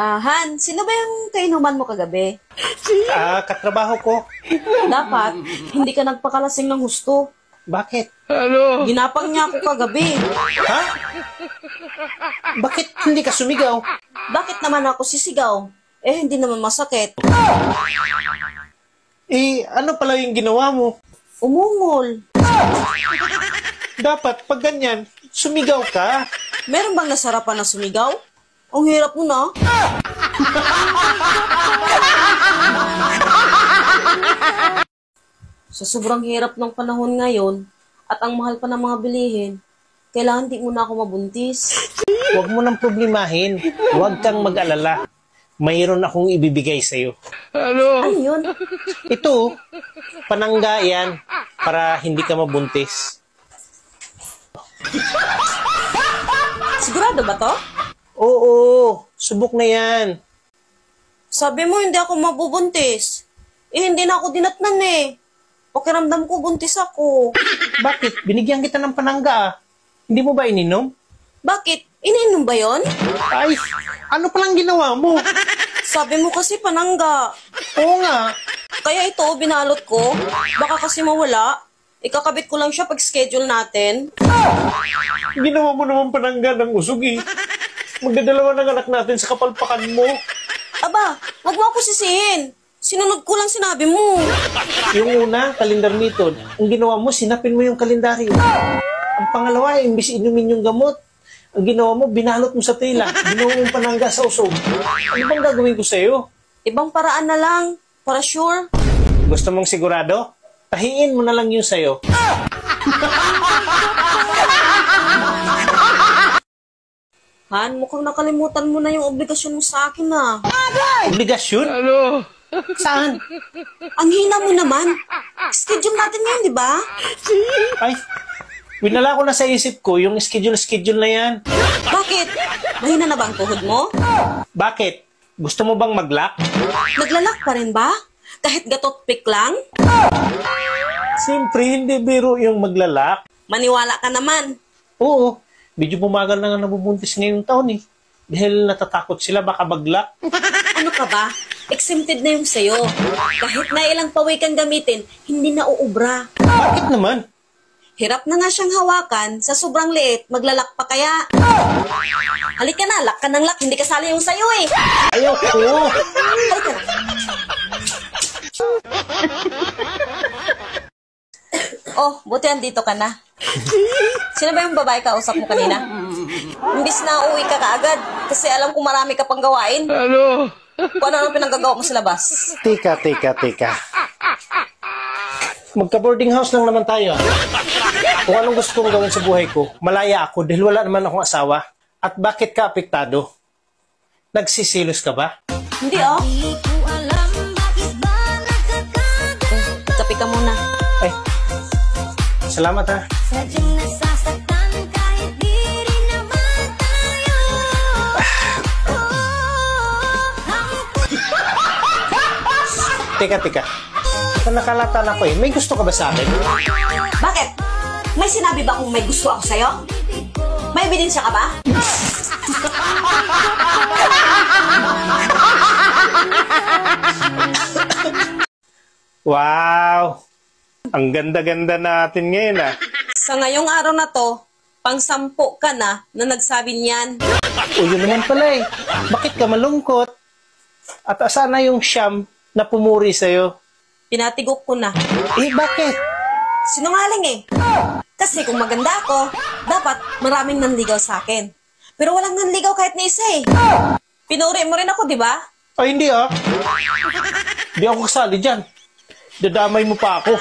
Han, sino ba yung kainuman mo kagabi? Katrabaho ko. Dapat, hindi ka nagpakalasing ng gusto. Bakit? Ginapang niya ako kagabi. Ha? Bakit hindi ka sumigaw? Bakit naman ako sisigaw? Hindi naman masakit. Ano pala yung ginawa mo? Umungol. Dapat, pag ganyan, sumigaw ka. Meron bang nasarapan na sumigaw? Ang hirap mo na. Sa sobrang hirap ng panahon ngayon at ang mahal pa ng mga bilihin, kailangan di mo na ako mabuntis. Huwag mo nang problemahin. Huwag kang mag-alala. Mayroon akong ibibigay sa'yo. Ano yun? Ito, panangga yan para hindi ka mabuntis. Sigurado ba to? Oo, subok na yan. Sabi mo hindi ako mabubuntis. Hindi na ako dinatnan eh. Pakiramdam ko buntis ako. Bakit? Binigyan kita ng panangga. Hindi mo ba ininom? Bakit? Ininom ba yon? Ay, ano palang ginawa mo? Sabi mo kasi panangga. Oo nga. Kaya ito, binalot ko. Baka kasi mawala. Ikakabit ko lang siya pag schedule natin. Ginawa mo naman panangga ng usog eh. Magdadalawa ng anak natin sa kapalpakan mo. Aba, wag mo ako sisihin. Sinunod ko lang sinabi mo. Yung una, calendar method. Ang ginawa mo, sinapin mo yung kalendaryo. Ang pangalawa, imbis inumin yung gamot. Ang ginawa mo, binalot mo sa tela. Ginawa mo panangga sa usog. Ano bang gagawin ko sa'yo? Ibang paraan na lang. Para sure. Gusto mong sigurado? Tahiin mo na lang yun sa'yo. Han, mukhang nakalimutan mo na yung obligasyon mo sa akin na. Obligasyon? Saan? Ang hina mo naman. Schedule natin yun, di ba? Ay, winala ko na sa isip ko yung schedule na yan. Bakit? Mahina na ba ang tuhod mo? Bakit? Gusto mo bang mag-lock? Naglalak pa rin ba? Kahit gatot pick lang? Siyempre, hindi biro yung maglalak. Maniwala ka naman. Oo, medyo bumagal na nga nabubuntis ngayong taon eh. Dahil natatakot sila baka mag-lock. Ano ka ba? Exempted na yung sayo. Kahit na ilang paway kang gamitin, hindi na uubra. Bakit naman? Hirap na nga siyang hawakan, sa sobrang liit, maglalak pa kaya. Halika na, lak ka ng lak, hindi kasali yung sayo eh. Ayaw ko. Halika na. Oh, buti andito ka na. Sino ba yung babae kausap mo kanina? Imbis na uuwi ka kaagad, kasi alam kong marami ka pang gawain. Kung ano pinanggagawa mo sa labas. Tika. Magka-boarding house lang naman tayo. Kung anong gusto kong gawin sa buhay ko, malaya ako dahil wala naman akong asawa. At bakit ka apektado? Nagsisilos ka ba? Hindi oh. Kape ka muna. Ay, salamat ha. Teka. Nakalata na ko eh. May gusto ka ba sa akin? Bakit? May sinabi ba kung may gusto ako sa'yo? May ebidensya ka ba? Wow! Ang ganda-ganda natin ngayon ah. Sa ngayong araw na to, pang-sampu ka na nagsabi niyan. O yun naman pala eh. Bakit ka malungkot? At asan na yung siyam na pumuri sa'yo? Pinatigok ko na. Bakit? Sinungaling eh. Kasi kung maganda ako, dapat maraming nanligaw sa akin. Pero walang nanligaw kahit na isa eh. Pinuri mo rin ako, di ba? Ay, hindi ah. Hindi ako kasali dyan. Dadamay mo pa ako.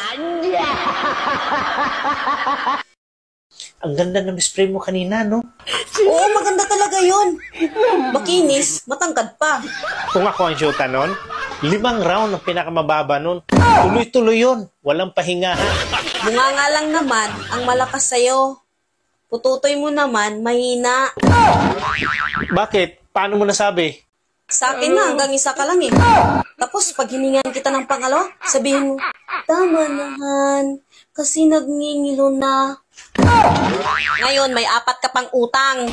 Ang ganda ng spray mo kanina, no? Oo, maganda talaga yun. Makinis, matangkad pa. Kung ako ang shoota nun, 5 round ang pinakamababa nun. Tuloy-tuloy yun. Walang pahingahan. Bunga nga lang naman ang malakas sa'yo. Pututoy mo naman, mahina. Bakit? Paano mo nasabi? Sa akin na, hanggang isa ka lang eh. Tapos, pag hiningan kita ng pangalawa, sabihin mo, tama nahan, kasi nagngingilo na. Ngayon, may 4 ka pang utang.